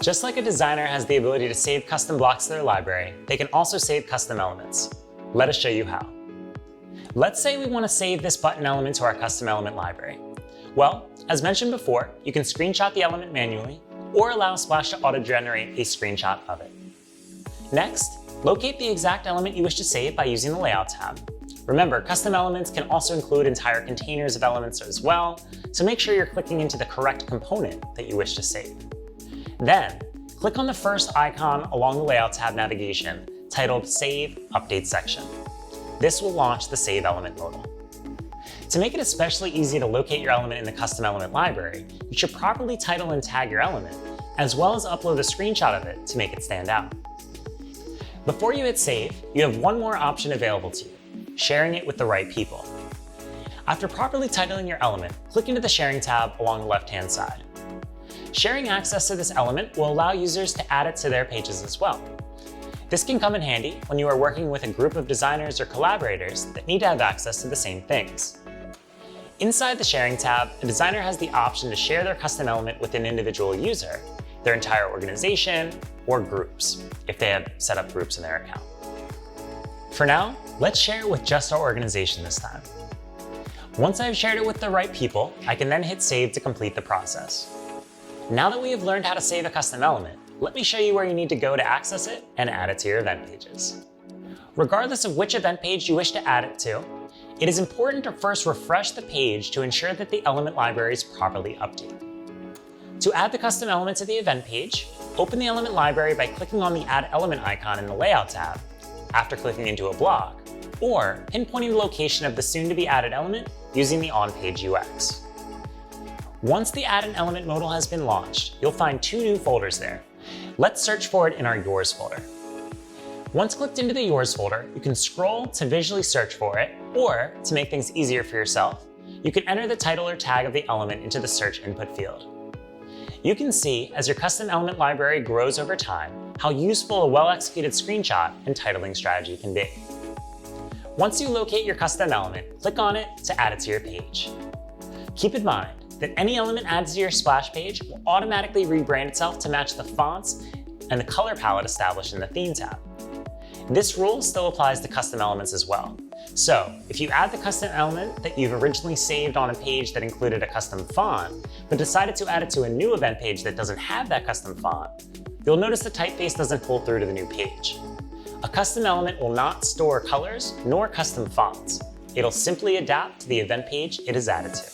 Just like a designer has the ability to save custom blocks to their library, they can also save custom elements. Let us show you how. Let's say we want to save this button element to our custom element library. Well, as mentioned before, you can screenshot the element manually or allow Splash to auto-generate a screenshot of it. Next, locate the exact element you wish to save by using the Layout tab. Remember, custom elements can also include entire containers of elements as well, so make sure you're clicking into the correct component that you wish to save. Then, click on the first icon along the Layout tab navigation titled Save Update Section. This will launch the Save Element modal. To make it especially easy to locate your element in the custom element library, you should properly title and tag your element, as well as upload a screenshot of it to make it stand out. Before you hit save, you have one more option available to you: sharing it with the right people. After properly titling your element, click into the Sharing tab along the left-hand side. Sharing access to this element will allow users to add it to their pages as well. This can come in handy when you are working with a group of designers or collaborators that need to have access to the same things. Inside the Sharing tab, a designer has the option to share their custom element with an individual user, their entire organization, or groups, if they have set up groups in their account. For now, let's share it with just our organization this time. Once I've shared it with the right people, I can then hit save to complete the process. Now that we have learned how to save a custom element, let me show you where you need to go to access it and add it to your event pages. Regardless of which event page you wish to add it to, it is important to first refresh the page to ensure that the element library is properly updated. To add the custom element to the event page, open the element library by clicking on the Add Element icon in the Layout tab, after clicking into a block, or pinpointing the location of the soon-to-be-added element using the on-page UX. Once the Add an Element modal has been launched, you'll find two new folders there. Let's search for it in our Yours folder. Once clicked into the Yours folder, you can scroll to visually search for it, or to make things easier for yourself, you can enter the title or tag of the element into the search input field. You can see, as your custom element library grows over time, how useful a well-executed screenshot and titling strategy can be. Once you locate your custom element, click on it to add it to your page. Keep in mind that any element added to your Splash page will automatically rebrand itself to match the fonts and the color palette established in the Theme tab. This rule still applies to custom elements as well. So, if you add the custom element that you've originally saved on a page that included a custom font, but decided to add it to a new event page that doesn't have that custom font, you'll notice the typeface doesn't pull through to the new page. A custom element will not store colors nor custom fonts. It'll simply adapt to the event page it is added to.